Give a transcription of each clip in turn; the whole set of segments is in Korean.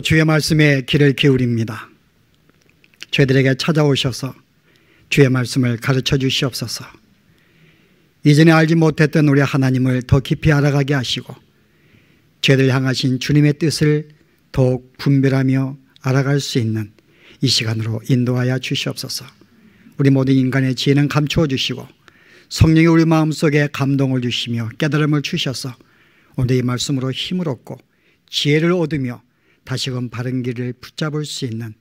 주의 말씀에 귀를 기울입니다. 저희들에게 찾아오셔서 주의 말씀을 가르쳐 주시옵소서. 이전에 알지 못했던 우리 하나님을 더 깊이 알아가게 하시고 저희들 향하신 주님의 뜻을 더욱 분별하며 알아갈 수 있는 이 시간으로 인도하여 주시옵소서. 우리 모든 인간의 지혜는 감추어 주시고 성령이 우리 마음속에 감동을 주시며 깨달음을 주셔서 오늘 이 말씀으로 힘을 얻고 지혜를 얻으며 다시금 바른 길을 붙잡을 수 있는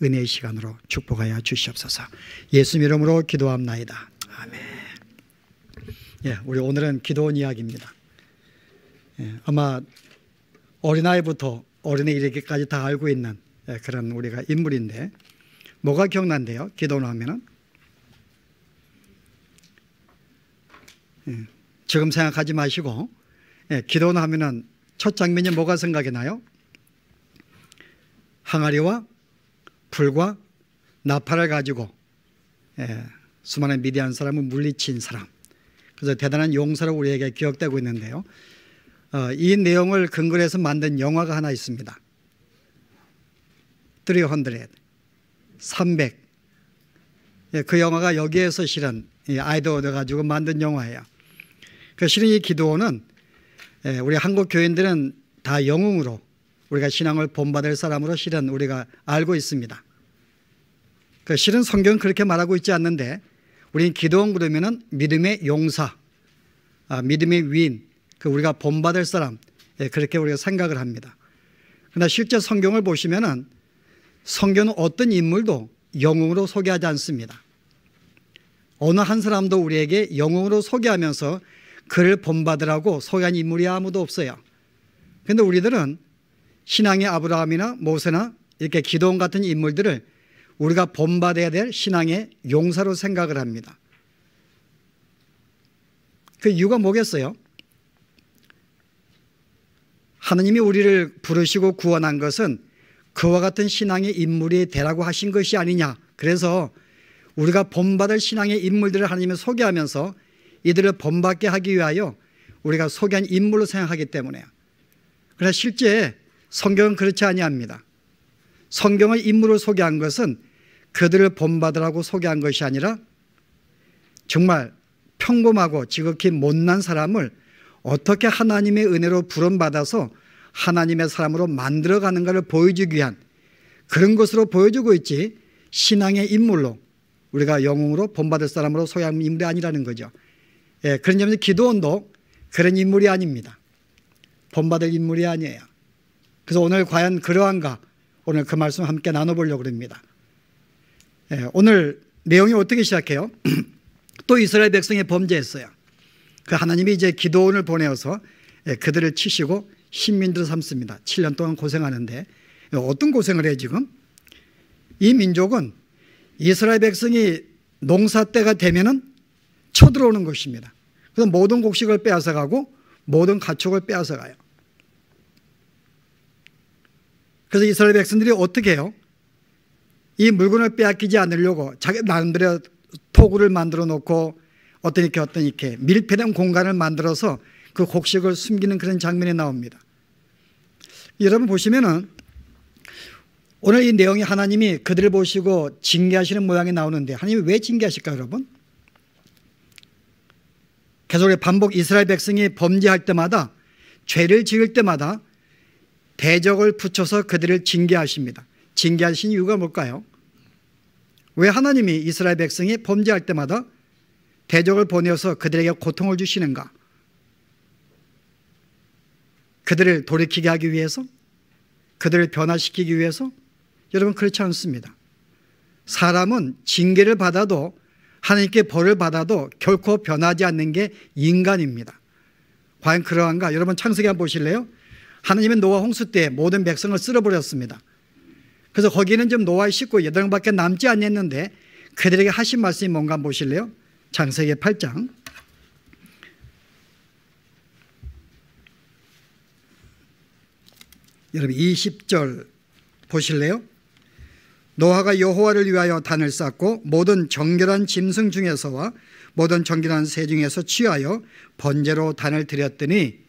은혜의 시간으로 축복하여 주시옵소서. 예수 이름으로 기도합나이다. 아멘. 우리 오늘은 기도원 이야기입니다. 아마 어린아이부터 어른에 이르기까지 다 알고 있는 그런 우리가 인물인데 뭐가 기억난대요? 기도원 하면은 지금 생각하지 마시고 기도원 하면은 첫 장면이 뭐가 생각이 나요? 항아리와 불과 나팔을 가지고 수많은 미디안 사람을 물리친 사람, 그래서 대단한 용사로 우리에게 기억되고 있는데요. 이 내용을 근거로 해서 만든 영화가 하나 있습니다. 300. 그 영화가 여기에서 실은 아이디어 얻어가지고 만든 영화예요. 실은 이 기도원은 우리 한국 교인들은 다 영웅으로 우리가 신앙을 본받을 사람으로 실은 우리가 알고 있습니다. 실은 성경은 그렇게 말하고 있지 않는데 우리는 기도원 그러면은 믿음의 용사, 믿음의 위인, 우리가 본받을 사람, 그렇게 우리가 생각을 합니다. 그러나 실제 성경을 보시면은 성경은 어떤 인물도 영웅으로 소개하지 않습니다. 어느 한 사람도 우리에게 영웅으로 소개하면서 그를 본받으라고 소개한 인물이 아무도 없어요. 그런데 우리들은 신앙의 아브라함이나 모세나 이렇게 기도원 같은 인물들을 우리가 본받아야 될 신앙의 용사로 생각을 합니다. 그 이유가 뭐겠어요? 하나님이 우리를 부르시고 구원한 것은 그와 같은 신앙의 인물이 되라고 하신 것이 아니냐. 그래서 우리가 본받을 신앙의 인물들을 하나님이 소개하면서 이들을 본받게 하기 위하여 우리가 소개한 인물로 생각하기 때문에요. 그러나 실제 성경은 그렇지 아니합니다. 성경의 인물을 소개한 것은 그들을 본받으라고 소개한 것이 아니라 정말 평범하고 지극히 못난 사람을 어떻게 하나님의 은혜로 부름받아서 하나님의 사람으로 만들어가는가를 보여주기 위한 그런 것으로 보여주고 있지, 신앙의 인물로 우리가 영웅으로 본받을 사람으로 소개한 인물이 아니라는 거죠. 그런 점에서 기도원도 그런 인물이 아닙니다. 본받을 인물이 아니에요. 그래서 오늘 과연 그러한가, 오늘 그 말씀 함께 나눠보려고 합니다. 오늘 내용이 어떻게 시작해요? 또 이스라엘 백성이 범죄했어요. 그 하나님이 이제 기도원을 보내어서 그들을 치시고 신민들을 삼습니다. 7년 동안 고생하는데 어떤 고생을 해요 지금? 이 민족은 이스라엘 백성이 농사 때가 되면은 쳐들어오는 것입니다. 그래서 모든 곡식을 빼앗아가고 모든 가축을 빼앗아가요. 그래서 이스라엘 백성들이 어떻게 해요? 이 물건을 빼앗기지 않으려고 자기 나름대로 토구를 만들어 놓고 어떤 이렇게 밀폐된 공간을 만들어서 그 곡식을 숨기는 그런 장면이 나옵니다. 여러분 보시면은 오늘 이 내용이 하나님이 그들을 보시고 징계하시는 모양이 나오는데 하나님이 왜 징계하실까요, 여러분? 계속 반복 이스라엘 백성이 범죄할 때마다, 죄를 지을 때마다 대적을 붙여서 그들을 징계하십니다. 징계하신 이유가 뭘까요? 왜 하나님이 이스라엘 백성이 범죄할 때마다 대적을 보내어서 그들에게 고통을 주시는가? 그들을 돌이키게 하기 위해서? 그들을 변화시키기 위해서? 여러분 그렇지 않습니다. 사람은 징계를 받아도, 하나님께 벌을 받아도 결코 변하지 않는 게 인간입니다. 과연 그러한가? 여러분 창세기 한번 보실래요? 하나님은 노아 홍수 때 모든 백성을 쓸어버렸습니다. 그래서 거기는 좀 노아의 식구 8명밖에 남지 않았는데 그들에게 하신 말씀이 뭔가 한번 보실래요? 창세기 8장 여러분 20절 보실래요? 노아가 여호와를 위하여 단을 쌓고 모든 정결한 짐승 중에서와 모든 정결한 새 중에서 취하여 번제로 단을 드렸더니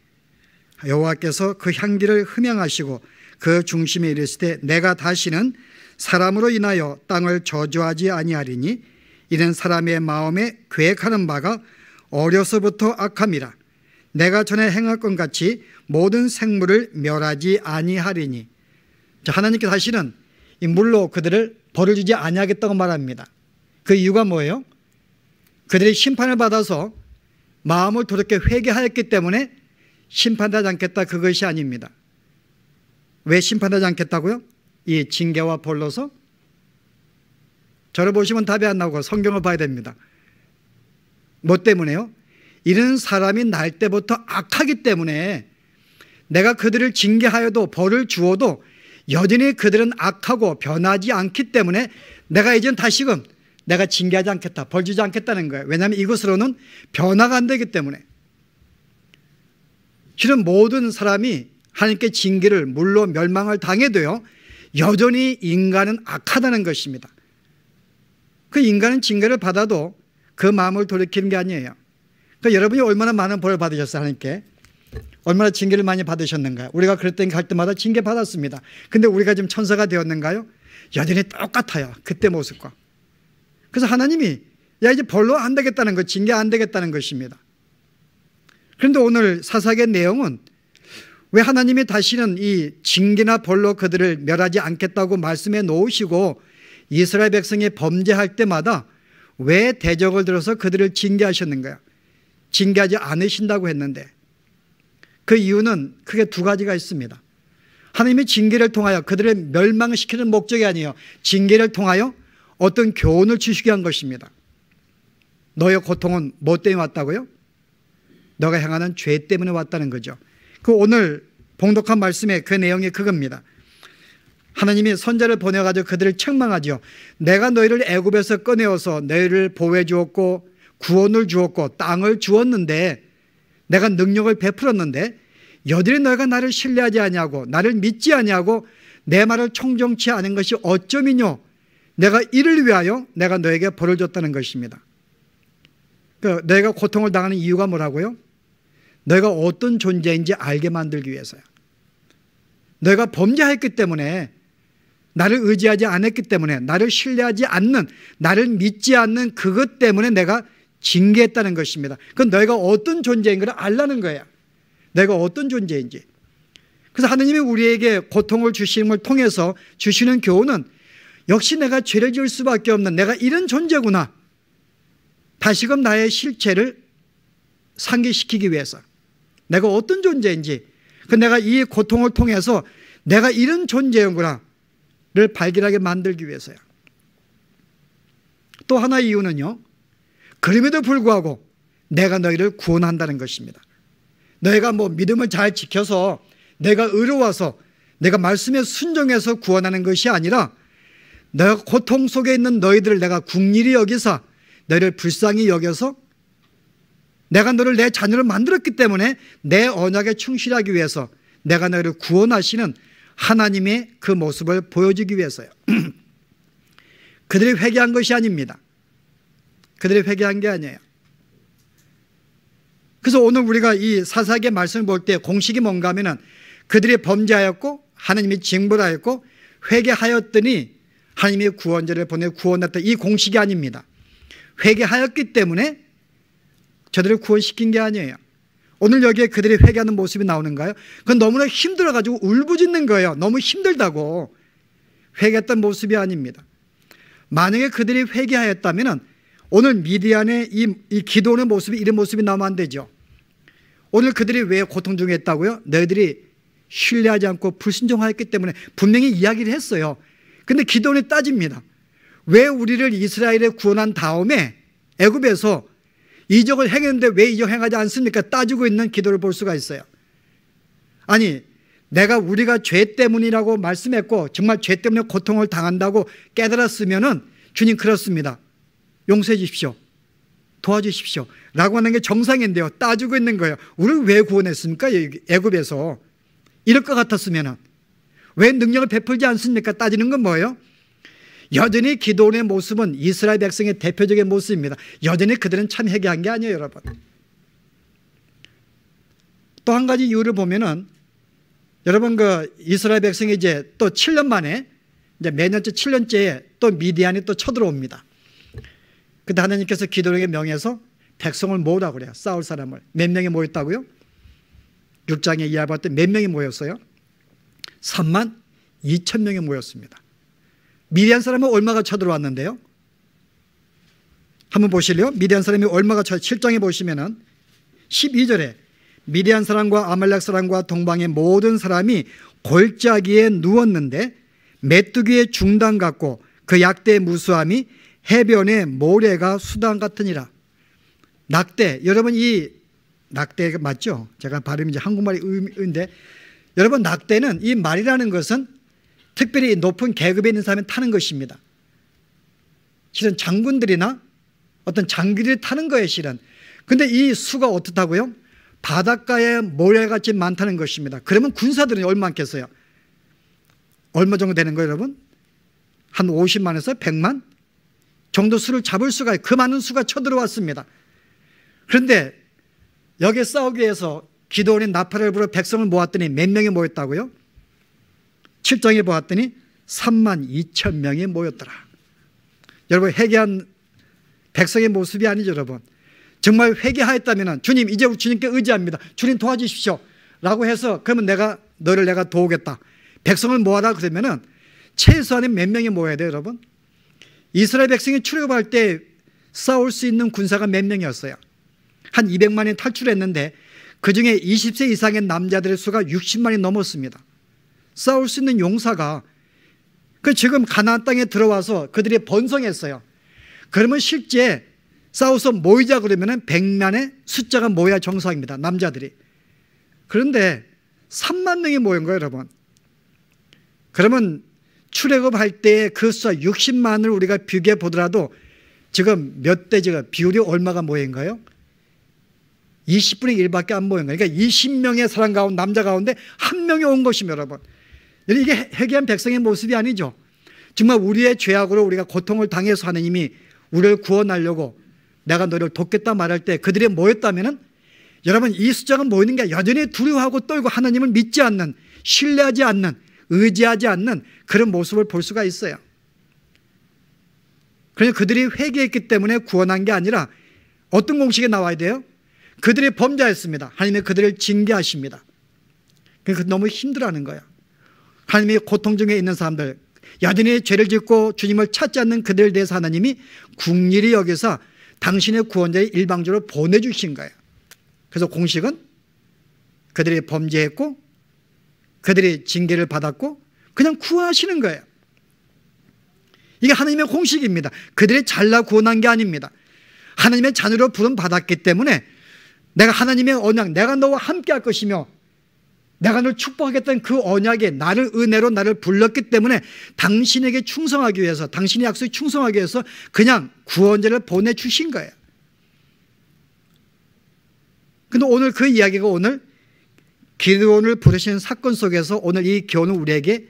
여호와께서 그 향기를 흠양하시고 그 중심에 이르실 때 내가 다시는 사람으로 인하여 땅을 저주하지 아니하리니 이는 사람의 마음에 계획하는 바가 어려서부터 악함이라. 내가 전에 행했건 같이 모든 생물을 멸하지 아니하리니. 하나님께 다시는 이 물로 그들을 벌을 주지 아니하겠다고 말합니다. 그 이유가 뭐예요? 그들이 심판을 받아서 마음을 돌이켜 회개하였기 때문에 심판하지 않겠다, 그것이 아닙니다. 왜 심판하지 않겠다고요? 이 징계와 벌로서? 저를 보시면 답이 안 나오고 성경을 봐야 됩니다. 뭐 때문에요? 이런 사람이 날 때부터 악하기 때문에 내가 그들을 징계하여도 벌을 주어도 여전히 그들은 악하고 변하지 않기 때문에 내가 이젠 다시금 내가 징계하지 않겠다, 벌 주지 않겠다는 거예요. 왜냐하면 이것으로는 변화가 안 되기 때문에. 실은 모든 사람이 하나님께 징계를, 물로 멸망을 당해도요, 여전히 인간은 악하다는 것입니다. 그 인간은 징계를 받아도 그 마음을 돌이키는 게 아니에요. 그러니까 여러분이 얼마나 많은 벌을 받으셨어요, 하나님께? 얼마나 징계를 많이 받으셨는가요? 우리가 그럴 때 갈 때마다 징계 받았습니다. 근데 우리가 지금 천사가 되었는가요? 여전히 똑같아요, 그때 모습과. 그래서 하나님이 야, 이제 벌로 안 되겠다는 것, 징계 안 되겠다는 것입니다. 그런데 오늘 사사기의 내용은 왜 하나님이 다시는 이 징계나 벌로 그들을 멸하지 않겠다고 말씀해 놓으시고 이스라엘 백성이 범죄할 때마다 왜 대적을 들어서 그들을 징계하셨는가요? 징계하지 않으신다고 했는데 그 이유는 크게 두 가지가 있습니다. 하나님이 징계를 통하여 그들을 멸망시키는 목적이 아니에요. 징계를 통하여 어떤 교훈을 주시게 한 것입니다. 너의 고통은 뭐 때문에 왔다고요? 너가 행하는 죄 때문에 왔다는 거죠. 그 오늘 봉독한 말씀의 그 내용이 그겁니다. 하나님이 선자를 보내가지고 그들을 책망하죠. 내가 너희를 애굽에서 꺼내어서 너희를 보호해 주었고 구원을 주었고 땅을 주었는데 내가 능력을 베풀었는데 여전히 너희가 나를 신뢰하지 아니하고 나를 믿지 아니하고 내 말을 청종치 않은 것이 어쩌미뇨. 내가 이를 위하여 내가 너에게 벌을 줬다는 것입니다. 너희가 고통을 당하는 이유가 뭐라고요? 너희가 어떤 존재인지 알게 만들기 위해서요. 너희가 범죄했기 때문에, 나를 의지하지 않았기 때문에, 나를 신뢰하지 않는, 나를 믿지 않는 그것 때문에 내가 징계했다는 것입니다. 그건 너희가 어떤 존재인 걸 알라는 거예요. 너희가 어떤 존재인지. 그래서 하나님이 우리에게 고통을 주시는 걸 통해서 주시는 교훈은 역시 내가 죄를 지을 수밖에 없는 내가 이런 존재구나. 다시금 나의 실체를 상기시키기 위해서 내가 어떤 존재인지, 내가 이 고통을 통해서 내가 이런 존재구나를 발견하게 만들기 위해서요. 또 하나의 이유는요, 그럼에도 불구하고 내가 너희를 구원한다는 것입니다. 너희가 뭐 믿음을 잘 지켜서 내가 의로워서 내가 말씀에 순종해서 구원하는 것이 아니라 내가 고통 속에 있는 너희들을 내가 긍휼히 여기사 너희를 불쌍히 여겨서 내가 너를 내 자녀로 만들었기 때문에 내 언약에 충실하기 위해서 내가 너희를 구원하시는 하나님의 그 모습을 보여주기 위해서요. 그들이 회개한 것이 아닙니다. 그들이 회개한 게 아니에요. 그래서 오늘 우리가 이 사사기의 말씀을 볼 때 공식이 뭔가 하면은 그들이 범죄하였고 하나님이 징벌하였고 회개하였더니 하나님이 구원자를 보내 구원했다, 이 공식이 아닙니다. 회개하였기 때문에 저들을 구원시킨 게 아니에요. 오늘 여기에 그들이 회개하는 모습이 나오는가요? 그건 너무나 힘들어가지고 울부짖는 거예요. 너무 힘들다고. 회개했던 모습이 아닙니다. 만약에 그들이 회개하였다면 오늘 미디안의 이 기도하는 모습이 이런 모습이 나오면 안 되죠. 오늘 그들이 왜 고통 중에 있다고요? 너희들이 신뢰하지 않고 불순종하였기 때문에 분명히 이야기를 했어요. 근데 기도원이 따집니다. 왜 우리를 이스라엘에 구원한 다음에 애굽에서 이적을 행했는데 왜 이적 행하지 않습니까? 따지고 있는 기도를 볼 수가 있어요. 아니, 우리가 죄 때문이라고 말씀했고 정말 죄 때문에 고통을 당한다고 깨달았으면은 주님 그렇습니다. 용서해 주십시오. 도와주십시오. 라고 하는 게 정상인데요. 따지고 있는 거예요. 우리를 왜 구원했습니까? 애굽에서. 이럴 것 같았으면은. 왜 능력을 베풀지 않습니까? 따지는 건 뭐예요? 여전히 기도원의 모습은 이스라엘 백성의 대표적인 모습입니다. 여전히 그들은 참 회개한 게 아니에요, 여러분. 또 한 가지 이유를 보면은 여러분 그 이스라엘 백성이 이제 또 7년 만에 이제 매년째 7년째에 또 미디안이 또 쳐들어옵니다. 그때 하나님께서 기드온에게 명해서 백성을 모으라고 그래요. 싸울 사람을. 몇 명이 모였다고요? 6장에 이야기할 때 몇 명이 모였어요? 3만 2천 명이 모였습니다. 미디안 사람은 얼마가 쳐들어왔는데요? 한번 보실래요? 미디안 사람이 얼마가 7장에 보시면은 12절에 미디안 사람과 아말렉 사람과 동방의 모든 사람이 골짜기에 누웠는데 메뚜기의 중단 같고 그 약대의 무수함이 해변의 모래가 수단 같으니라. 낙대, 여러분 이 낙대가 맞죠? 제가 발음이 이제 한국말인데 여러분 낙대는 이 말이라는 것은 특별히 높은 계급에 있는 사람이 타는 것입니다. 실은 장군들이나 어떤 장교들이 타는 거예요, 실은. 근데 이 수가 어떻다고요? 바닷가에 모래같이 많다는 것입니다. 그러면 군사들은 얼마 많겠어요? 얼마 정도 되는 거예요, 여러분? 한 50만에서 100만 정도 수를 잡을 수가 있어요. 그 많은 수가 쳐들어왔습니다. 그런데 여기에 싸우기 위해서 기드온이 나팔을 불어 백성을 모았더니 몇 명이 모였다고요? 7장에 보았더니 3만 2천 명이 모였더라. 여러분 회개한 백성의 모습이 아니죠, 여러분. 정말 회개하였다면 주님 이제 주님께 의지합니다. 주님 도와주십시오 라고 해서 그러면 너를 내가 도우겠다. 백성을 모아라 그러면은 최소한의 몇 명이 모여야 돼요, 여러분? 이스라엘 백성이 출애굽할 때 싸울 수 있는 군사가 몇 명이었어요? 한 200만이 탈출했는데 그중에 20세 이상의 남자들의 수가 60만이 넘었습니다. 싸울 수 있는 용사가 지금 가나안 땅에 들어와서 그들이 번성했어요. 그러면 실제 싸워서 모이자 그러면 100만의 숫자가 모여야 정상입니다. 남자들이. 그런데 3만 명이 모인 거예요, 여러분. 그러면 출애굽할 때 그 숫자 60만을 우리가 비교해 보더라도 지금 몇 대 지금 비율이 얼마가 모인가요? 20분의 1밖에 안 모인 거예요. 그러니까 20명의 사람 가운데 남자 가운데 한 명이 온 것입니다, 여러분. 이게 회개한 백성의 모습이 아니죠. 정말 우리의 죄악으로 우리가 고통을 당해서 하나님이 우리를 구원하려고 내가 너를 돕겠다 말할 때 그들이 모였다면은 여러분 이 숫자가 모이는 게 여전히 두려워하고 떨고 하나님을 믿지 않는, 신뢰하지 않는, 의지하지 않는 그런 모습을 볼 수가 있어요. 그러니까 그들이 회개했기 때문에 구원한 게 아니라 어떤 공식에 나와야 돼요? 그들이 범죄했습니다. 하나님이 그들을 징계하십니다. 그러니까 너무 힘들어하는 거예요. 하나님이 고통 중에 있는 사람들, 여전히 죄를 짓고 주님을 찾지 않는 그들에 대해서 하나님이 긍휼히 여기서 당신의 구원자를 일방적으로 보내주신 거예요. 그래서 공식은 그들이 범죄했고 그들이 징계를 받았고 그냥 구원하시는 거예요. 이게 하나님의 공식입니다. 그들이 잘나 구원한 게 아닙니다. 하나님의 자녀로 부름 받았기 때문에 내가 하나님의 언약, 내가 너와 함께 할 것이며 내가 널 축복하겠다는 그 언약에 나를 은혜로 나를 불렀기 때문에 당신에게 충성하기 위해서, 당신의 약속에 충성하기 위해서 그냥 구원자를 보내주신 거예요. 근데 오늘 그 이야기가 오늘 기드온을 부르시는 사건 속에서 오늘 이 교훈을 우리에게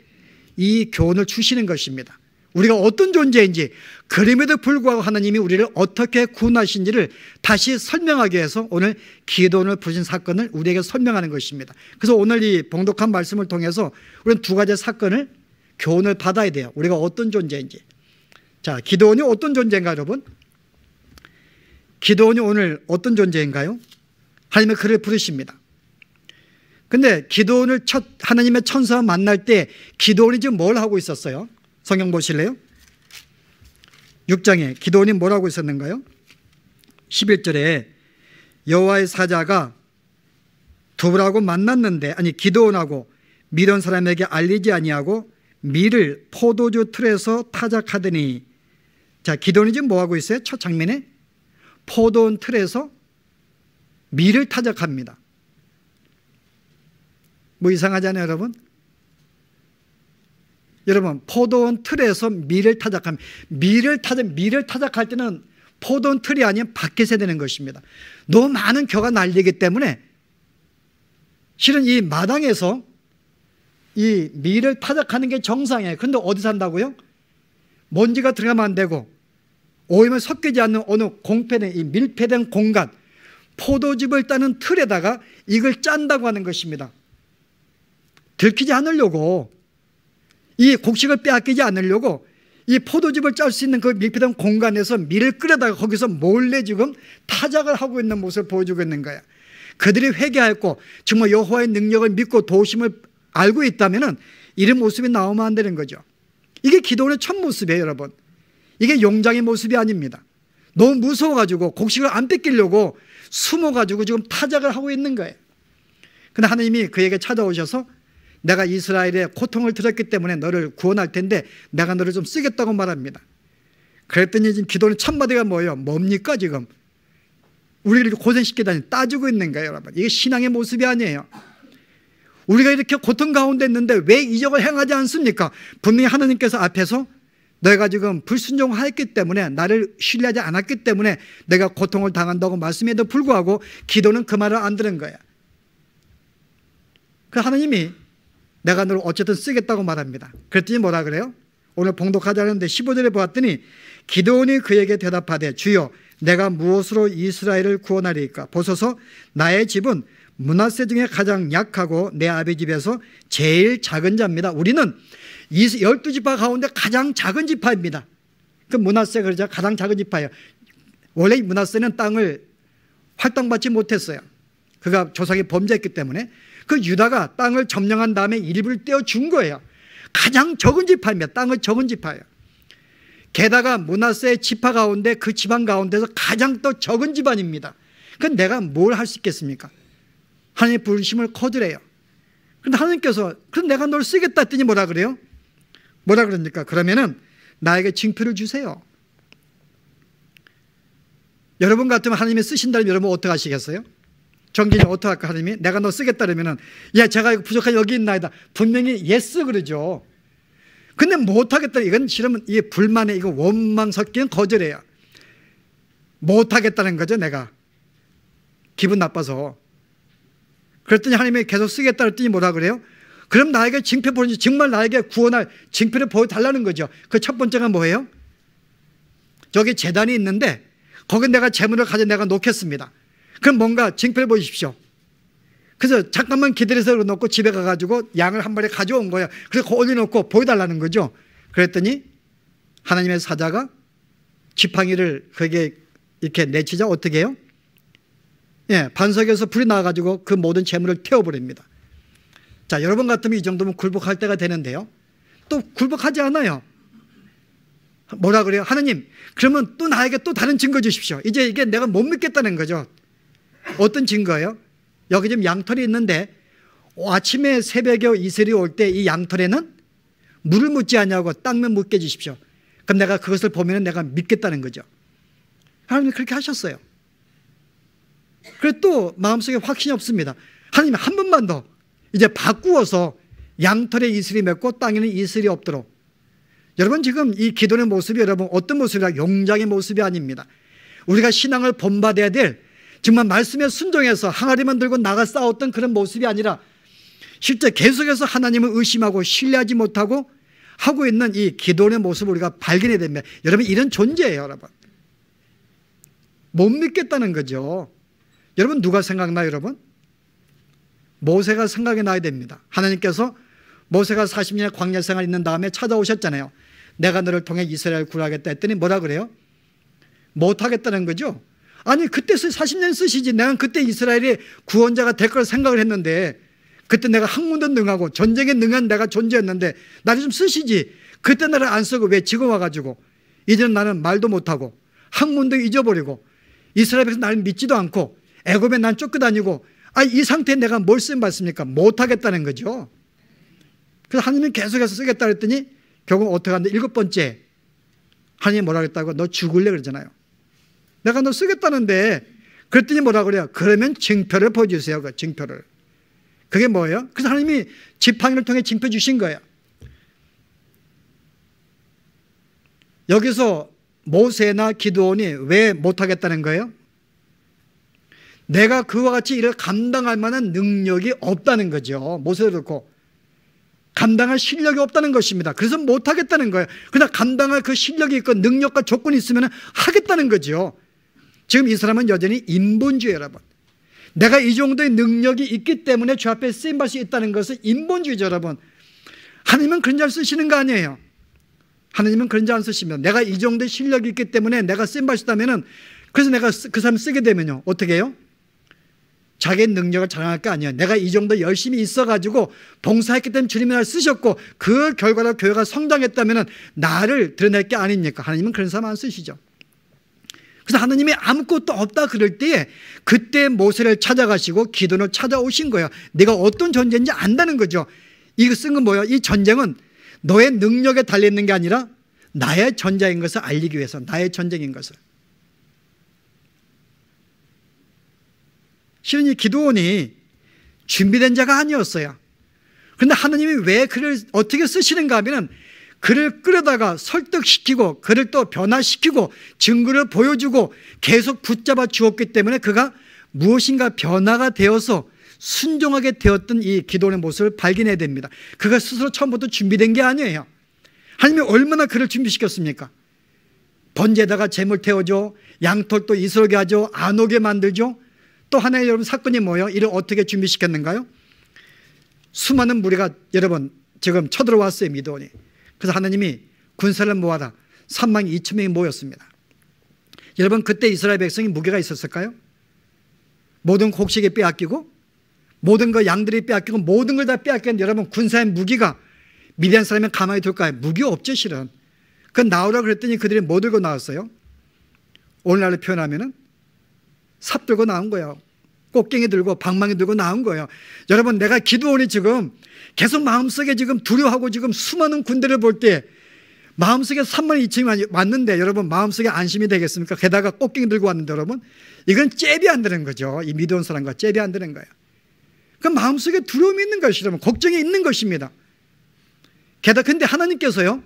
이 교훈을 주시는 것입니다. 우리가 어떤 존재인지, 그럼에도 불구하고 하나님이 우리를 어떻게 구원하신지를 다시 설명하기 위해서 오늘 기드온을 부르신 사건을 우리에게 설명하는 것입니다. 그래서 오늘 이 봉독한 말씀을 통해서 우리는 두 가지 사건을 교훈을 받아야 돼요. 우리가 어떤 존재인지. 자, 기드온이 어떤 존재인가요, 여러분? 기드온이 오늘 어떤 존재인가요? 하나님의 그를 부르십니다. 근데 기드온을 하나님의 천사와 만날 때 기드온이 지금 뭘 하고 있었어요? 성경 보실래요? 6장에 기드온이 뭘 하고 있었는가요? 11절에 여호와의 사자가 두부라고 만났는데, 아니 기드온하고 미디안 사람에게 알리지 아니하고 밀을 포도주 틀에서 타작하더니. 자, 기드온이 지금 뭐 하고 있어요? 첫 장면에 포도원 틀에서 밀을 타작합니다. 뭐 이상하잖아요, 여러분? 여러분, 포도원 틀에서 밀을 타작합니다. 밀을 타작할 때는 포도원 틀이 아니면 밖에서 되는 것입니다. 너무 많은 겨가 날리기 때문에 실은 이 마당에서 이 밀을 타작하는 게 정상이에요. 그런데 어디서 한다고요? 먼지가 들어가면 안 되고 오염을 섞이지 않는 어느 공패된 이 밀폐된 공간, 포도즙을 따는 틀에다가 이걸 짠다고 하는 것입니다. 들키지 않으려고, 이 곡식을 빼앗기지 않으려고 이 포도즙을 짤 수 있는 그 밀폐된 공간에서 밀을 끓여다가 거기서 몰래 지금 타작을 하고 있는 모습을 보여주고 있는 거야. 그들이 회개하였고 정말 여호와의 능력을 믿고 도우심을 알고 있다면 이런 모습이 나오면 안 되는 거죠. 이게 기도원의 첫 모습이에요, 여러분. 이게 용장의 모습이 아닙니다. 너무 무서워가지고 곡식을 안 뺏기려고 숨어가지고 지금 타작을 하고 있는 거예요. 그런데 하나님이 그에게 찾아오셔서 내가 이스라엘의 고통을 들었기 때문에 너를 구원할 텐데 내가 너를 좀 쓰겠다고 말합니다. 그랬더니 지금 기도원의 첫 마디가 뭐예요? 뭡니까 지금? 우리를 고생시키다니 따지고 있는 거예요, 여러분. 이게 신앙의 모습이 아니에요. 우리가 이렇게 고통 가운데 있는데 왜 이적을 행하지 않습니까? 분명히 하나님께서 앞에서 너희가 지금 불순종하였기 때문에, 나를 신뢰하지 않았기 때문에 내가 고통을 당한다고 말씀에도 불구하고 기도는 그 말을 안 들은 거야. 그 하나님이 내가 너를 어쨌든 쓰겠다고 말합니다. 그랬더니 뭐라 그래요? 오늘 봉독하자는데 15절에 보았더니 기드온이 그에게 대답하되 주여 내가 무엇으로 이스라엘을 구원하리이까? 보소서 나의 집은 므낫세 중에 가장 약하고 내 아비 집에서 제일 작은 자입니다. 우리는 12지파 가운데 가장 작은 지파입니다. 그 므낫세가 그러죠. 가장 작은 지파예요. 원래 므낫세는 땅을 활동받지 못했어요. 그가 조상이 범죄했기 때문에. 그 유다가 땅을 점령한 다음에 일부를 떼어준 거예요. 가장 적은 지파입니다. 땅을 적은 지파예요. 게다가 므낫세의 지파 가운데 그 지방 가운데서 가장 또 적은 집안입니다. 그럼 내가 뭘 할 수 있겠습니까? 하나님의 부르심을 거절해요. 그런데 하나님께서 그럼 내가 널 쓰겠다 했더니 뭐라 그래요? 뭐라 그럽니까? 그러면은 나에게 징표를 주세요. 여러분 같으면 하나님이 쓰신다면 여러분 어떻게 하시겠어요? 정진이 어떻게 할까? 하나님이 내가 너 쓰겠다 그러면은 야 제가 이거 부족한 여기 있나이다. 분명히 예스 그러죠. 근데 못하겠다. 이건 실은 이게 불만에 이거 원망 섞인 거절이에요. 못하겠다는 거죠. 내가 기분 나빠서. 그랬더니 하나님이 계속 쓰겠다 그랬더니 뭐라 그래요? 그럼 나에게 징표 보여주지. 정말 나에게 구원할 징표를 보여달라는 거죠. 그 첫 번째가 뭐예요? 저기 제단이 있는데 거기 내가 재물을 가져 내가 놓겠습니다. 그럼 뭔가 징표를 보여주십시오. 그래서 잠깐만 기다려서 놓고 집에 가가지고 양을 한 마리 가져온 거예요. 그래서 올려놓고 보여달라는 거죠. 그랬더니 하나님의 사자가 지팡이를 거기에 이렇게 내치자 어떻게 해요? 예, 반석에서 불이 나와가지고 그 모든 재물을 태워버립니다. 자, 여러분 같으면 이 정도면 굴복할 때가 되는데요. 또 굴복하지 않아요. 뭐라 그래요? 하나님, 그러면 또 나에게 또 다른 증거 주십시오. 이제 이게 내가 못 믿겠다는 거죠. 어떤 증거예요? 여기 지금 양털이 있는데 아침에 새벽에 이슬이 올 때 이 양털에는 물을 묻지 않냐고 땅면 묻게 해주십시오. 그럼 내가 그것을 보면 내가 믿겠다는 거죠. 하나님이 그렇게 하셨어요. 그래도 또 마음속에 확신이 없습니다. 하나님 한 번만 더 이제 바꾸어서 양털에 이슬이 맺고 땅에는 이슬이 없도록. 여러분 지금 이 기도의 모습이 여러분 어떤 모습이라 용장의 모습이 아닙니다. 우리가 신앙을 본받아야 될 정말 말씀에 순종해서 항아리만 들고 나가 싸웠던 그런 모습이 아니라 실제 계속해서 하나님을 의심하고 신뢰하지 못하고 하고 있는 이 기도의 모습을 우리가 발견해야 됩니다. 여러분 이런 존재예요. 여러분 못 믿겠다는 거죠. 여러분 누가 생각나요? 여러분 모세가 생각이 나야 됩니다. 하나님께서 모세가 40년의 광야 생활 있는 다음에 찾아오셨잖아요. 내가 너를 통해 이스라엘 구하겠다 했더니 뭐라 그래요? 못하겠다는 거죠. 아니 그때 40년 쓰시지. 내가 그때 이스라엘의 구원자가 될 걸 생각을 했는데 그때 내가 학문도 능하고 전쟁에 능한 내가 존재였는데 나를 좀 쓰시지. 그때 나를 안 쓰고 왜 지금 와가지고 이제는 나는 말도 못하고 학문도 잊어버리고 이스라엘에서 나를 믿지도 않고 애굽에 난 쫓겨다니고 이 상태에 내가 뭘 쓰면 받습니까? 못하겠다는 거죠. 그래서 하나님이 계속해서 쓰겠다 그랬더니 결국 어떻게 하는데 7번째 하나님이 뭐라 그랬다고? 너 죽을래 그러잖아요. 내가 너 쓰겠다는데 그랬더니 뭐라 그래요? 그러면 징표를 보여주세요. 그 징표를. 그게 뭐예요? 그래서 하나님이 지팡이를 통해 징표 주신 거예요. 여기서 모세나 기드온이 왜 못하겠다는 거예요? 내가 그와 같이 이를 감당할 만한 능력이 없다는 거죠. 모세도 그렇고 감당할 실력이 없다는 것입니다. 그래서 못하겠다는 거예요. 그러나 감당할 그 실력이 있고 능력과 조건이 있으면 하겠다는 거죠. 지금 이 사람은 여전히 인본주의 여러분. 내가 이 정도의 능력이 있기 때문에 주 앞에 쓰임받을 수 있다는 것은 인본주의죠, 여러분. 하나님은 그런 자 쓰시는 거 아니에요. 하나님은 그런 자 안 쓰시면, 내가 이 정도의 실력이 있기 때문에 내가 쓰임받을 수 있다면은, 그래서 내가 그 사람 쓰게 되면요, 어떻게 해요? 자기의 능력을 자랑할 거 아니에요. 내가 이 정도 열심히 있어가지고 봉사했기 때문에 주님이 나를 쓰셨고 그 결과로 교회가 성장했다면 나를 드러낼 게 아닙니까? 하나님은 그런 사람 안 쓰시죠. 그래서 하나님이 아무것도 없다 그럴 때에 그때 모세를 찾아가시고 기도를 찾아오신 거예요. 내가 어떤 존재인지 안다는 거죠. 이거 쓴 건 뭐예요? 이 전쟁은 너의 능력에 달려있는 게 아니라 나의 전쟁인 것을 알리기 위해서, 나의 전쟁인 것을. 실은 이 기드온이 준비된 자가 아니었어요. 그런데 하나님이 왜 그를 어떻게 쓰시는가 하면 그를 끌어다가 설득시키고 그를 또 변화시키고 증거를 보여주고 계속 붙잡아 주었기 때문에 그가 무엇인가 변화가 되어서 순종하게 되었던 이 기드온의 모습을 발견해야 됩니다. 그가 스스로 처음부터 준비된 게 아니에요. 하나님이 얼마나 그를 준비시켰습니까? 번제에다가 재물 태워줘, 양털 또 이스러게 하죠, 안 오게 만들죠. 또 하나의 여러분 사건이 뭐예요? 이를 어떻게 준비시켰는가요? 수많은 무리가 여러분 지금 쳐들어왔어요, 미드온이. 그래서 하나님이 군사를 모아라 32,000명이 모였습니다. 여러분 그때 이스라엘 백성이 무게가 있었을까요? 모든 곡식이 빼앗기고 모든 거 양들이 빼앗기고 모든 걸 다 빼앗기는 여러분 군사의 무기가 미디안 사람이 가만히 둘까요? 무기 없죠, 실은. 그 나오라 그랬더니 그들이 뭐 들고 나왔어요? 오늘날로 표현하면은 삽 들고 나온 거예요. 꽃갱이 들고 방망이 들고 나온 거예요. 여러분 내가 기드온이 지금 계속 마음속에 지금 두려워하고 지금 수많은 군대를 볼 때 마음속에 32,000이 왔는데 여러분 마음속에 안심이 되겠습니까? 게다가 꽃갱이 들고 왔는데 여러분 이건 잽이 안 되는 거죠. 이 미드온 사람과 잽이 안 되는 거예요. 그 마음속에 두려움이 있는 것이라면 걱정이 있는 것입니다. 게다가 근데 하나님께서요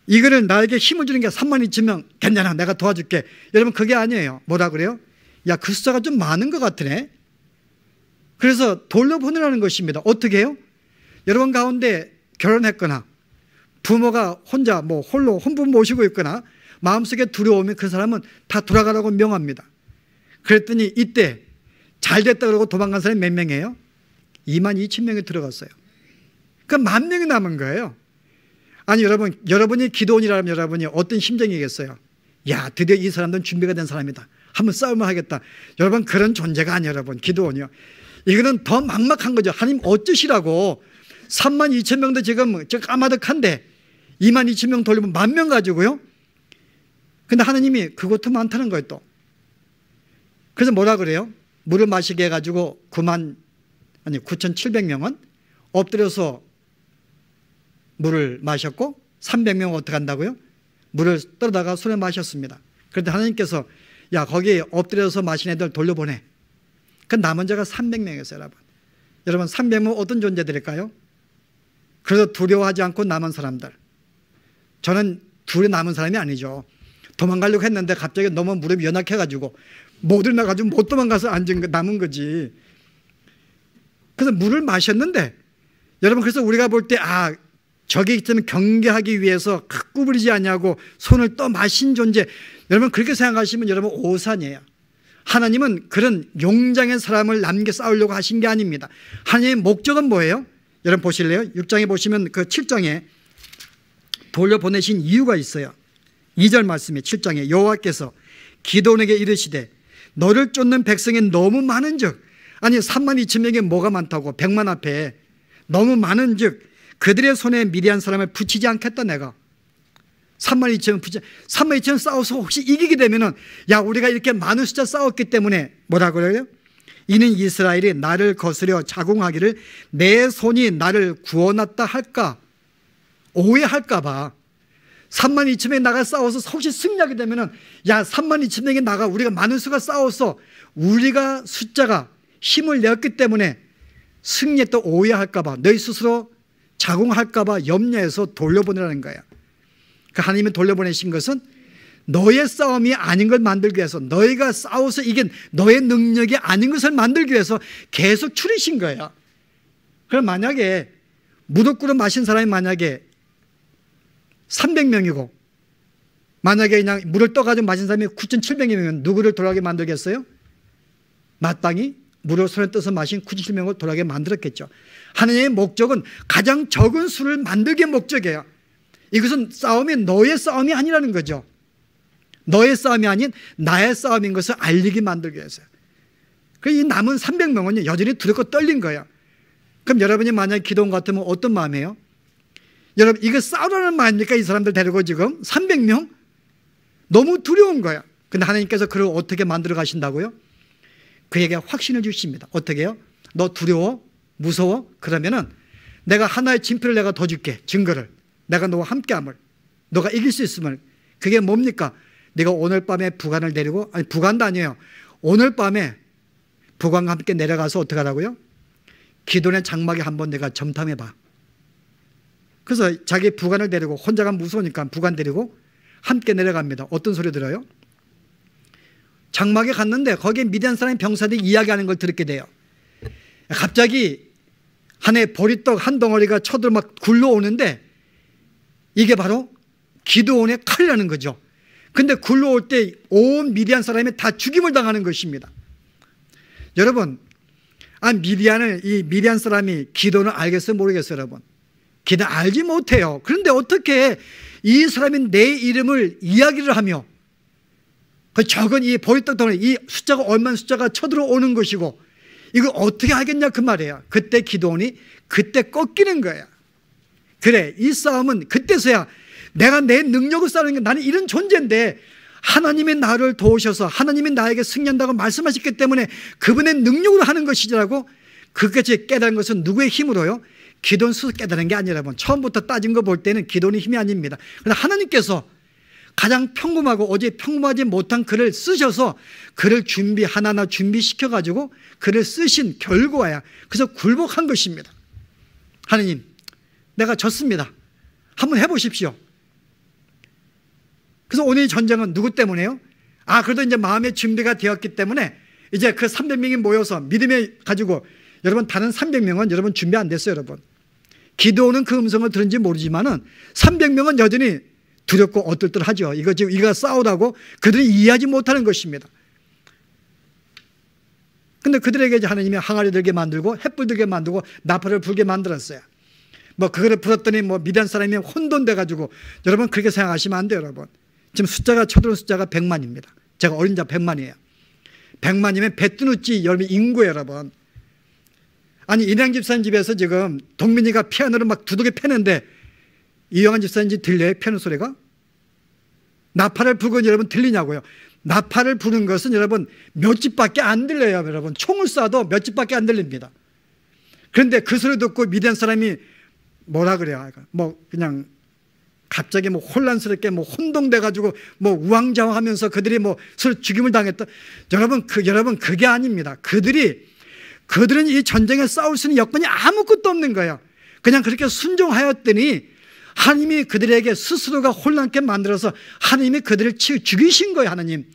이거를 나에게 힘을 주는 게 32,000명 괜찮아 내가 도와줄게. 여러분 그게 아니에요. 뭐라 그래요? 야, 그 숫자가 좀 많은 것 같으네. 그래서 돌려보내라는 것입니다. 어떻게 해요? 여러분 가운데 결혼했거나 부모가 혼자 홀로 혼부 모시고 있거나 마음속에 두려우면 그 사람은 다 돌아가라고 명합니다. 그랬더니 이때 잘 됐다 그러고 도망간 사람이 몇 명이에요? 22,000명이 들어갔어요. 그러니까 10,000명이 남은 거예요. 아니 여러분이 기드온이라면 여러분이 어떤 심정이겠어요? 야, 드디어 이 사람들은 준비가 된 사람이다. 한번 싸움을 하겠다. 여러분 그런 존재가 아니에요. 여러분 기드온이요. 이거는 더 막막한 거죠. 하나님 어쩌시라고 32,000명도 지금 까마득한데 22,000명 돌리면 10,000명 가지고요. 근데 하나님이 그것도 많다는 거예요 또. 그래서 뭐라 그래요? 물을 마시게 해가지고 9,700명은 엎드려서 물을 마셨고 300명은 어떻게 한다고요? 물을 떨어다가 술을 마셨습니다. 그런데 하나님께서 야 거기 엎드려서 마신 애들 돌려보내. 그 남은 자가 300명이었어요. 여러분 300명 어떤 존재들일까요? 그래서 두려워하지 않고 남은 사람들. 저는 둘이 남은 사람이 아니죠. 도망가려고 했는데 갑자기 너무 무릎이 연약해가지고 못 일어나가지고 못 도망가서 남은 거지. 그래서 물을 마셨는데 여러분 그래서 우리가 볼 때 저기 있으면 경계하기 위해서 구부리지 않냐고 손을 떠 마신 존재. 여러분 그렇게 생각하시면 여러분 오산이에요. 하나님은 그런 용장의 사람을 남겨 싸우려고 하신 게 아닙니다. 하나님의 목적은 뭐예요? 여러분 보실래요? 6장에 보시면 그 7장에 돌려보내신 이유가 있어요. 2절 말씀에 7장에 여호와께서 기드온에게 이르시되 너를 쫓는 백성이 너무 많은즉 아니 32,000명이 뭐가 많다고 100만 앞에 너무 많은즉 그들의 손에 미디안 사람을 붙이지 않겠다 내가. 32,000 싸워서 혹시 이기게 되면은 야 우리가 이렇게 많은 숫자 싸웠기 때문에 뭐라고 그래요? 이는 이스라엘이 나를 거스려 자궁하기를 내 손이 나를 구원했다 할까 오해할까 봐 32,000명이 나가 싸워서 혹시 승리하게 되면은 야 32,000명이 나가 우리가 많은 수가 싸워서 우리가 숫자가 힘을 내었기 때문에 승리했다 오해할까 봐 너희 스스로 자궁할까 봐 염려해서 돌려보내라는 거예요. 그 하나님이 돌려보내신 것은 너의 싸움이 아닌 걸 만들기 위해서 너희가 싸워서 이긴 너의 능력이 아닌 것을 만들기 위해서 계속 추리신 거예요. 그럼 만약에 무릎 꿇어 마신 사람이 만약에 300명이고 만약에 그냥 물을 떠가지고 마신 사람이 9,700명이면 누구를 돌아가게 만들겠어요? 마땅히 물을 손에 떠서 마신 97명을 돌아가게 만들었겠죠. 하나님의 목적은 가장 적은 수를 만들기의 목적이에요. 이것은 싸움이 너의 싸움이 아니라는 거죠. 너의 싸움이 아닌 나의 싸움인 것을 알리게 만들기 위해서요. 이 남은 300명은 여전히 두렵고 떨린 거예요. 그럼 여러분이 만약에 기도원 같으면 어떤 마음이에요? 여러분, 이거 싸우라는 마음입니까? 이 사람들 데리고 지금 300명? 너무 두려운 거예요. 근데 하나님께서 그를 어떻게 만들어 가신다고요? 그에게 확신을 주십니다. 어떻게 해요? 너 두려워? 무서워? 그러면은 내가 하나의 징표를 내가 더 줄게. 증거를. 내가 너와 함께함을. 너가 이길 수 있음을. 그게 뭡니까? 네가 오늘 밤에 부관을 내리고, 아니 부관도 아니에요. 오늘 밤에 부관과 함께 내려가서 어떻게 하라고요? 기도원의 장막에 한번 내가 점탐해봐. 그래서 자기 부관을 데리고, 혼자가 무서우니까 부관 데리고 함께 내려갑니다. 어떤 소리 들어요? 장막에 갔는데 거기에 미디안 사람의 병사들이 이야기하는 걸 들었게 돼요. 갑자기 하나의 보리떡 한 덩어리가 쳐들어 막 굴러오는데 이게 바로 기드온의 칼이라는 거죠. 근데 굴러올 때 온 미디안 사람이 다 죽임을 당하는 것입니다. 여러분, 이 미디안 사람이 기도는 알겠어요? 모르겠어요, 여러분? 기도 알지 못해요. 그런데 어떻게 이 사람이 내 이름을 이야기를 하며 그 적은 이 보리떡 덩어리, 이 숫자가 얼마나 숫자가 쳐들어오는 것이고 이걸 어떻게 하겠냐 그 말이에요. 그때 기도원이 그때 꺾이는 거야. 그래, 이 싸움은 그때서야 내가 내 능력을 싸우는 게 나는 이런 존재인데 하나님이 나를 도우셔서 하나님이 나에게 승리한다고 말씀하셨기 때문에 그분의 능력으로 하는 것이라고 그것이 깨달은 것은 누구의 힘으로요? 기도원 스스로 깨달은 게 아니라 처음부터 따진 거 볼 때는 기도원의 힘이 아닙니다. 그러나 하나님께서 가장 평범하고 어제 평범하지 못한 글을 쓰셔서 글을 하나하나 준비시켜가지고 글을 쓰신 결과야. 그래서 굴복한 것입니다. 하나님, 내가 졌습니다. 한번 해보십시오. 그래서 오늘 이 전쟁은 누구 때문에요? 그래도 이제 마음의 준비가 되었기 때문에 이제 그 300명이 모여서 믿음에 가지고 여러분 다른 300명은 여러분 준비 안 됐어요, 여러분. 기도는 그 음성을 들은지 모르지만은 300명은 여전히 두렵고 어떨떨하죠. 이거 지금 이가 싸우라고 그들이 이해하지 못하는 것입니다. 근데 그들에게 이제 하나님이 항아리 들게 만들고 횃불 들게 만들고 나팔을 불게 만들었어요. 그거를 불었더니 미디안 사람이 혼돈돼 가지고 여러분 그렇게 생각하시면 안 돼요, 여러분. 지금 쳐들어온 숫자가 100만입니다. 제가 어린 자 100만이에요. 100만이면 베뚜누치 여러분 인구예요, 여러분. 이량 집사님 집에서 지금 동민이가 피아노를 막 두둑이 패는데 이영환 집사님 집 들려요? 피아노 소리가? 나팔을 불고 여러분 들리냐고요? 나팔을 부는 것은 여러분 몇 집밖에 안 들려요, 여러분. 총을 쏴도 몇 집밖에 안 들립니다. 그런데 그 소리 듣고 미디안 사람이 뭐라 그래요? 그냥 갑자기 혼란스럽게 혼동돼가지고 우왕좌왕하면서 그들이 서로 죽임을 당했다. 여러분 그게 아닙니다. 그들은 이 전쟁에 싸울 수 있는 여건이 아무것도 없는 거예요. 그냥 그렇게 순종하였더니 하나님이 그들에게 스스로가 혼란케 만들어서 하나님이 그들을 죽이신 거예요. 하나님.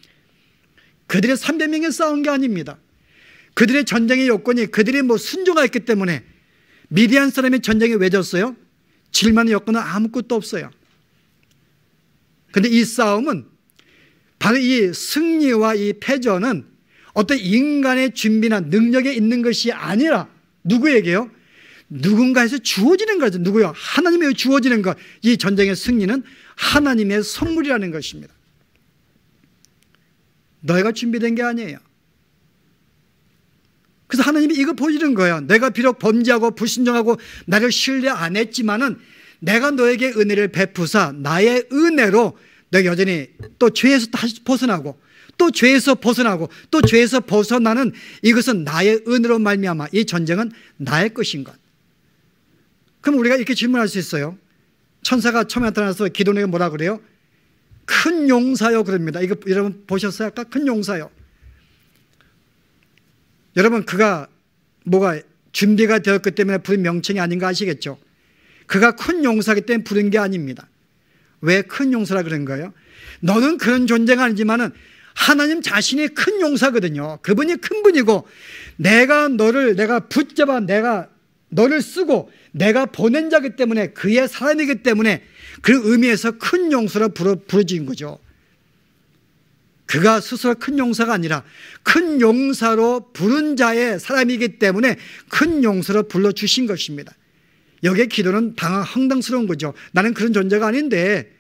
그들의 300명이 싸운 게 아닙니다. 그들의 전쟁의 요건이 그들이 순종하였기 때문에 미디안 사람이 전쟁에 왜 졌어요? 질만의 여건은 아무것도 없어요. 그런데 이 싸움은 바로 이 승리와 이 패전은 어떤 인간의 준비나 능력에 있는 것이 아니라 누구에게요? 누군가에서 주어지는 거죠. 누구요? 하나님에게 주어지는 것. 이 전쟁의 승리는 하나님의 선물이라는 것입니다. 너희가 준비된 게 아니에요. 그래서 하나님이 이거 보여주는 거예요. 내가 비록 범죄하고 불신정하고 나를 신뢰 안 했지만은 내가 너에게 은혜를 베푸사 나의 은혜로 너 여전히 또 죄에서 다시 벗어나고 또 죄에서 벗어나고 또 죄에서 벗어나는 이것은 나의 은혜로 말미암아 이 전쟁은 나의 것인 것. 그럼 우리가 이렇게 질문할 수 있어요. 천사가 처음에 나타나서 기도원에게 뭐라 그래요? 큰 용사요 그럽니다. 이거 여러분 보셨어요? 아까 큰 용사요. 여러분 그가 뭐가 준비가 되었기 때문에 부른 명칭이 아닌가 아시겠죠? 그가 큰 용사이기 때문에 부른 게 아닙니다. 왜 큰 용사라 그런 거예요? 너는 그런 존재가 아니지만은 하나님 자신이 큰 용사거든요. 그분이 큰 분이고 내가 붙잡아 내가 너를 쓰고 내가 보낸 자이기 때문에 그의 사람이기 때문에 그 의미에서 큰 용사로 부르짖은 거죠. 그가 스스로 큰 용사가 아니라 큰 용사로 부른 자의 사람이기 때문에 큰 용사로 불러주신 것입니다. 여기에 기도는 황당스러운 거죠. 나는 그런 존재가 아닌데,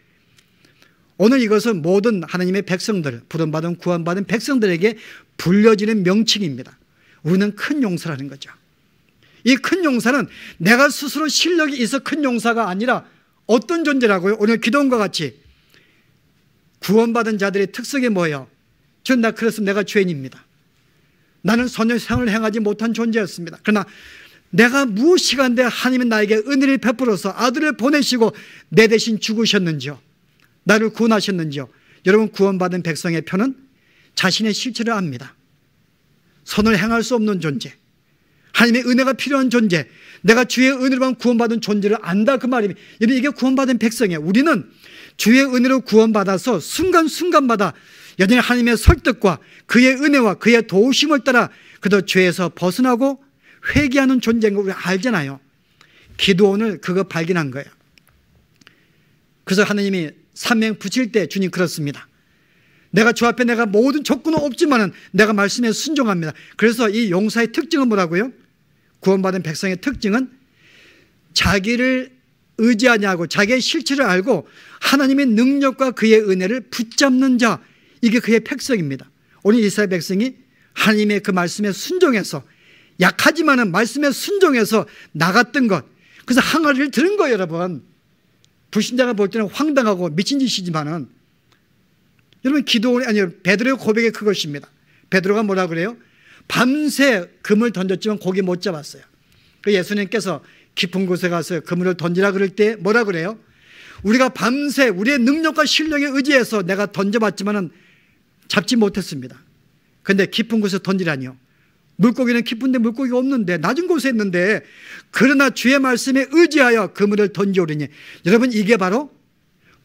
오늘 이것은 모든 하나님의 백성들, 부름받은 구원받은 백성들에게 불려지는 명칭입니다. 우리는 큰 용사라는 거죠. 이 큰 용사는 내가 스스로 실력이 있어 큰 용사가 아니라 어떤 존재라고요? 오늘 기도원과 같이 구원받은 자들의 특성이 뭐예요? 나 그래서 내가 죄인입니다. 나는 전혀 생을 행하지 못한 존재였습니다. 그러나 내가 무엇이간데 하나님은 나에게 은혜를 베풀어서 아들을 보내시고 내 대신 죽으셨는지요? 나를 구원하셨는지요? 여러분, 구원받은 백성의 표는 자신의 실체를 압니다. 선을 행할 수 없는 존재, 하나님의 은혜가 필요한 존재, 내가 주의 은혜로만 구원받은 존재를 안다, 그 말입니다. 여러분, 이게 구원받은 백성이에요. 우리는 주의 은혜로 구원받아서 순간순간마다 여전히 하나님의 설득과 그의 은혜와 그의 도우심을 따라 그저 죄에서 벗어나고 회개하는 존재인 걸 우리 알잖아요. 기도원을 그거 발견한 거예요. 그래서 하나님이 사명 붙일 때 주님 그렇습니다. 내가 주 앞에 내가 모든 조건은 없지만은 내가 말씀에 순종합니다. 그래서 이 용사의 특징은 뭐라고요? 구원받은 백성의 특징은 자기를 의지하냐고 자기의 실체를 알고 하나님의 능력과 그의 은혜를 붙잡는 자, 이게 그의 백성입니다. 오늘 이스라엘 백성이 하나님의 그 말씀에 순종해서 약하지만은 말씀에 순종해서 나갔던 것, 그래서 항아리를 들은 거예요. 여러분, 불신자가 볼 때는 황당하고 미친 짓이지만은 여러분, 기도원이 아니요 베드로의 고백이 그것입니다. 베드로가 뭐라 그래요? 밤새 그물 던졌지만 고기 못 잡았어요. 예수님께서 깊은 곳에 가서 그물을 던지라 그럴 때 뭐라 그래요? 우리가 밤새 우리의 능력과 실력에 의지해서 내가 던져봤지만은 잡지 못했습니다. 그런데 깊은 곳에 던지라니요. 물고기는 깊은데 물고기가 없는데, 낮은 곳에 있는데, 그러나 주의 말씀에 의지하여 그물을 던져오리니. 여러분, 이게 바로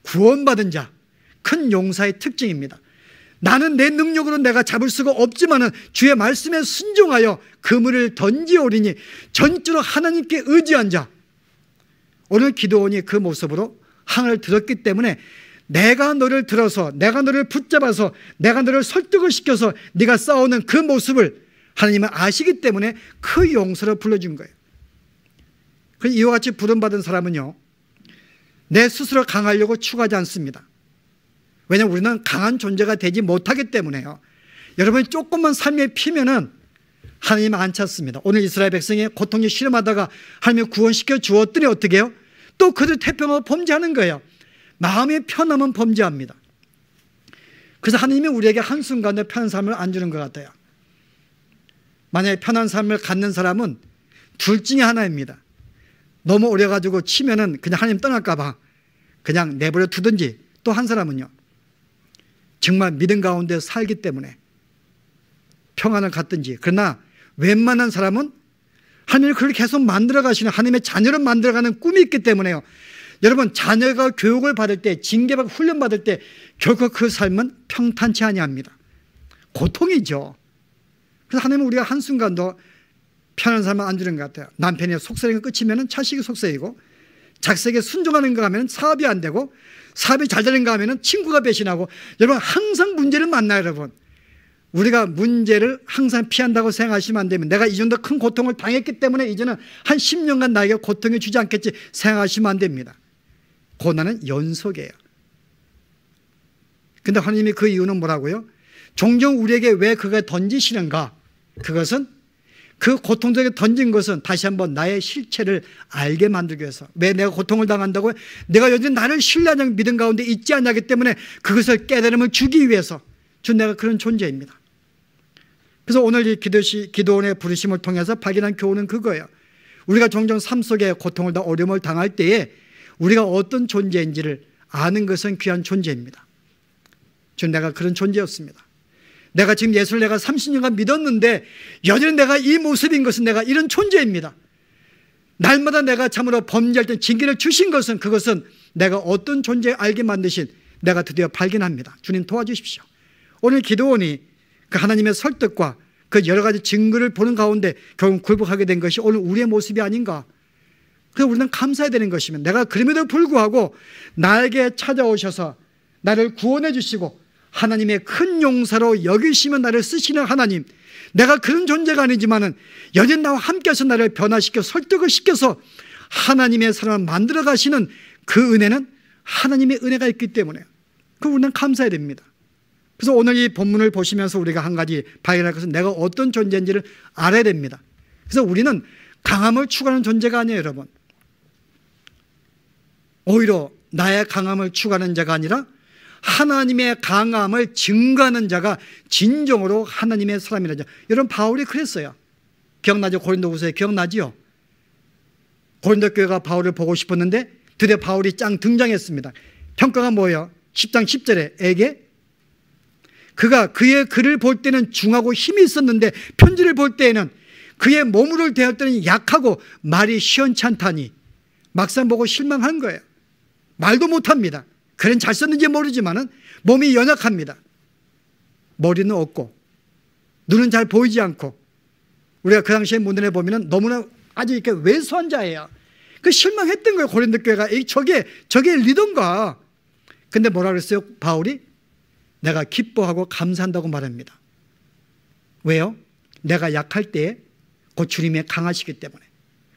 구원받은 자, 큰 용사의 특징입니다. 나는 내 능력으로 내가 잡을 수가 없지만은 주의 말씀에 순종하여 그물을 던지오리니, 전적으로 하나님께 의지한 자. 오늘 기도원이 그 모습으로 항을 들었기 때문에 내가 너를 들어서, 내가 너를 붙잡아서, 내가 너를 설득을 시켜서 네가 싸우는 그 모습을 하나님은 아시기 때문에 그 용서를 불러준 거예요. 그래서 이와 같이 부름받은 사람은요, 내 스스로 강하려고 추구하지 않습니다. 왜냐하면 우리는 강한 존재가 되지 못하기 때문에요. 여러분이 조금만 삶에 피면은 하나님 안 찾습니다. 오늘 이스라엘 백성이 고통에 실험하다가 하나님이 구원시켜 주었더니 어떻게 해요? 또 그들 태평하고 범죄하는 거예요. 마음이 편하면 범죄합니다. 그래서 하나님이 우리에게 한순간에 편한 삶을 안 주는 것 같아요. 만약에 편한 삶을 갖는 사람은 둘 중에 하나입니다. 너무 오래 가지고 치면은 그냥 하나님 떠날까 봐 그냥 내버려 두든지, 또 한 사람은요, 정말 믿음 가운데 살기 때문에 평안을 갖든지. 그러나 웬만한 사람은 하나님을 그걸 계속 만들어 가시는, 하나님의 자녀를 만들어 가는 꿈이 있기 때문에요. 여러분, 자녀가 교육을 받을 때, 징계받고 훈련 받을 때 결코 그 삶은 평탄치 아니합니다. 고통이죠. 그래서 하나님은 우리가 한순간도 편한 삶을 안 주는 것 같아요. 남편이 속쓰리가 끝이면 자식이 속쓰리고, 작색에 순종하는 거 하면 사업이 안 되고, 사업이 잘 되는 거 하면 친구가 배신하고. 여러분, 항상 문제를 만나요. 여러분, 우리가 문제를 항상 피한다고 생각하시면 안 됩니다. 내가 이 정도 큰 고통을 당했기 때문에 이제는 한 10년간 나에게 고통을 주지 않겠지 생각하시면 안 됩니다. 고난은 연속이에요. 근데 하나님이 그 이유는 뭐라고요? 종종 우리에게 왜 그걸 던지시는가? 그것은, 그 고통 속에 던진 것은 다시 한번 나의 실체를 알게 만들기 위해서. 왜 내가 고통을 당한다고요? 내가 여전히 나를 신뢰하는 믿음 가운데 있지 않냐기 때문에 그것을 깨달음을 주기 위해서. 내가 그런 존재입니다. 그래서 오늘 이 기도원의 부르심을 통해서 발견한 교훈은 그거예요. 우리가 종종 삶 속에 고통을 어려움을 당할 때에 우리가 어떤 존재인지를 아는 것은 귀한 존재입니다. 내가 그런 존재였습니다. 내가 지금 예수를 내가 30년간 믿었는데 여전히 내가 이 모습인 것은 내가 이런 존재입니다. 날마다 내가 참으로 범죄할 때 징계를 주신 것은, 그것은 내가 어떤 존재 알게 만드신 내가 드디어 발견합니다. 주님 도와주십시오. 오늘 기도원이 그 하나님의 설득과 그 여러 가지 증거를 보는 가운데 결국 굴복하게 된 것이 오늘 우리의 모습이 아닌가. 그래서 우리는 감사해야 되는 것이면, 내가 그럼에도 불구하고 나에게 찾아오셔서 나를 구원해 주시고 하나님의 큰 용사로 여기시면 나를 쓰시는 하나님, 내가 그런 존재가 아니지만은 여전히 나와 함께해서 나를 변화시켜 설득을 시켜서 하나님의 사람을 만들어 가시는 그 은혜는 하나님의 은혜가 있기 때문에 그 우리는 감사해야 됩니다. 그래서 오늘 이 본문을 보시면서 우리가 한 가지 발견할 것은 내가 어떤 존재인지를 알아야 됩니다. 그래서 우리는 강함을 추구하는 존재가 아니에요, 여러분. 오히려 나의 강함을 추구하는 자가 아니라 하나님의 강함을 증거하는 자가 진정으로 하나님의 사람이라죠. 여러분, 바울이 그랬어요. 기억나죠? 고린도후서에 기억나지요? 고린도 교회가 바울을 보고 싶었는데 드디어 바울이 짱 등장했습니다. 평가가 뭐예요? 10장 10절에 에게 그가 그의 글을 볼 때는 중하고 힘이 있었는데 편지를 볼 때에는 그의 몸을 대할 때는 약하고 말이 시원치 않다니 막상 보고 실망한 거예요. 말도 못합니다. 글은 잘 썼는지 모르지만 몸이 연약합니다. 머리는 없고 눈은 잘 보이지 않고 우리가 그 당시에 문헌에 보면 너무나 아주 이렇게 왜소한 자예요. 그 실망했던 거예요. 고린도 교회가 저게 리더인가. 근데 뭐라 그랬어요? 바울이 내가 기뻐하고 감사한다고 말합니다. 왜요? 내가 약할 때에 곧 주님이 강하시기 때문에.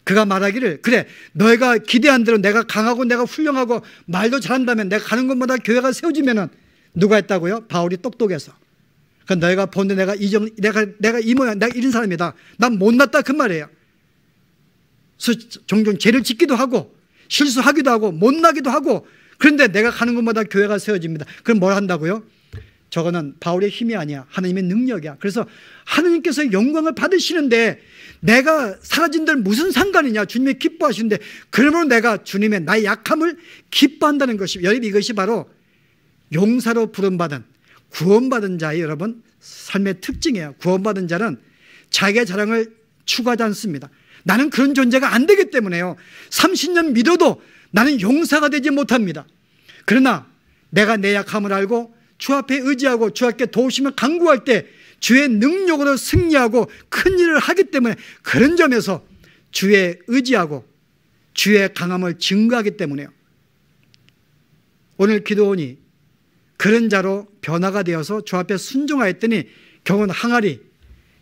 그가 말하기를 그래 너희가 기대한 대로 내가 강하고 내가 훌륭하고 말도 잘한다면 내가 가는 곳마다 교회가 세워지면은 누가 했다고요? 바울이 똑똑해서. 그러니까 너희가 본데 내가 이 모양 내가 이런 사람이다. 난 못났다 그 말이에요. 종종 죄를 짓기도 하고 실수하기도 하고 못나기도 하고 그런데 내가 가는 곳마다 교회가 세워집니다. 그럼 뭘 한다고요? 저거는 바울의 힘이 아니야. 하나님의 능력이야. 그래서 하나님께서 영광을 받으시는데 내가 사라진들 무슨 상관이냐. 주님이 기뻐하시는데 그러므로 내가 주님의 나의 약함을 기뻐한다는 것이 이것이 바로 용사로 부름받은 구원받은 자의 여러분 삶의 특징이에요. 구원받은 자는 자기의 자랑을 추구하지 않습니다. 나는 그런 존재가 안 되기 때문에요. 30년 믿어도 나는 용사가 되지 못합니다. 그러나 내가 내 약함을 알고 주 앞에 의지하고 주 앞에 도우심을 간구할 때 주의 능력으로 승리하고 큰 일을 하기 때문에 그런 점에서 주의 의지하고 주의 강함을 증거하기 때문에요. 오늘 기도원이 그런 자로 변화가 되어서 주 앞에 순종하였더니 경은 항아리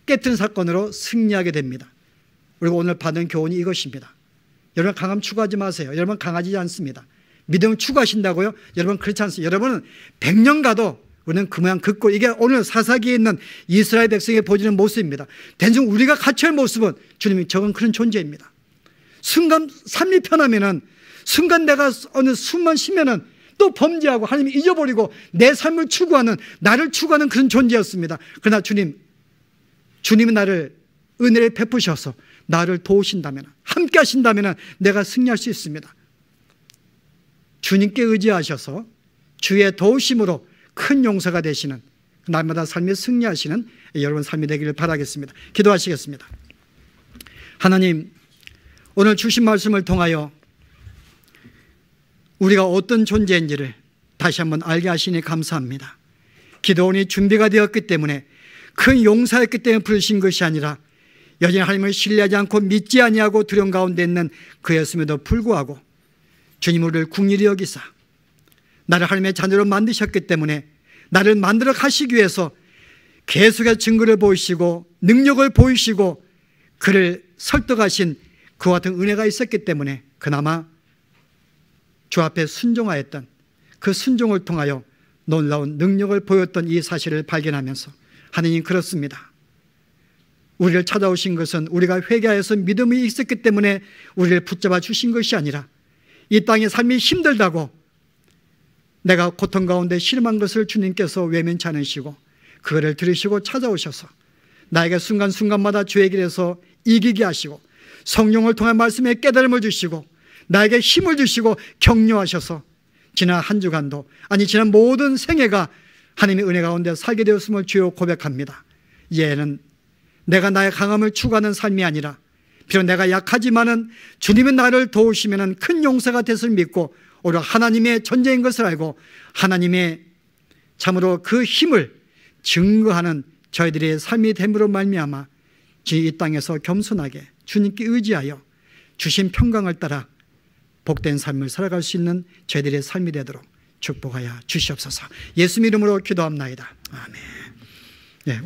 깨뜨린 사건으로 승리하게 됩니다. 그리고 오늘 받은 교훈이 이것입니다. 여러분 강함 추구하지 마세요. 여러분 강하지 않습니다. 믿음을 추구하신다고요? 여러분 그렇지 않습니다. 여러분은 100년 가도 우리는 그 모양 긋고 이게 오늘 사사기에 있는 이스라엘 백성의 보여지는 모습입니다. 대충 우리가 갖춰야 할 모습은 주님이 저건 그런 존재입니다. 순간 삶이 편하면은 순간 내가 어느 숨만 쉬면은 또 범죄하고 하나님이 잊어버리고 내 삶을 추구하는 나를 추구하는 그런 존재였습니다. 그러나 주님이 나를 은혜를 베푸셔서 나를 도우신다면 함께 하신다면 내가 승리할 수 있습니다. 주님께 의지하셔서 주의 도우심으로 큰 용사가 되시는 날마다 삶에 승리하시는 여러분 삶이 되기를 바라겠습니다. 기도하시겠습니다. 하나님, 오늘 주신 말씀을 통하여 우리가 어떤 존재인지를 다시 한번 알게 하시니 감사합니다. 기도원이 준비가 되었기 때문에 큰 용사였기 때문에 부르신 것이 아니라 여전히 하나님을 신뢰하지 않고 믿지 아니하고 두려움 가운데 있는 그였음에도 불구하고 주님 우리를 긍휼히 여기사 나를 하나님의 자녀로 만드셨기 때문에 나를 만들어 가시기 위해서 계속해서 증거를 보이시고 능력을 보이시고 그를 설득하신 그와 같은 은혜가 있었기 때문에 그나마 주 앞에 순종하였던 그 순종을 통하여 놀라운 능력을 보였던 이 사실을 발견하면서 하나님 그렇습니다. 우리를 찾아오신 것은 우리가 회개하여서 믿음이 있었기 때문에 우리를 붙잡아 주신 것이 아니라 이 땅의 삶이 힘들다고 내가 고통 가운데 실망한 것을 주님께서 외면치 않으시고 그거를 들으시고 찾아오셔서 나에게 순간순간마다 주의 길에서 이기게 하시고 성령을 통해 말씀에 깨달음을 주시고 나에게 힘을 주시고 격려하셔서 지난 한 주간도 아니 지난 모든 생애가 하나님의 은혜 가운데 살게 되었음을 주여 고백합니다. 이제는 내가 나의 강함을 추구하는 삶이 아니라 비록 내가 약하지만은 주님이 나를 도우시면 큰 용사가 됐을 믿고 오히려 하나님의 존재인 것을 알고 하나님의 참으로 그 힘을 증거하는 저희들의 삶이 됨으로 말미암아 이 땅에서 겸손하게 주님께 의지하여 주신 평강을 따라 복된 삶을 살아갈 수 있는 저희들의 삶이 되도록 축복하여 주시옵소서. 예수 이름으로 기도합나이다. 아멘. 네.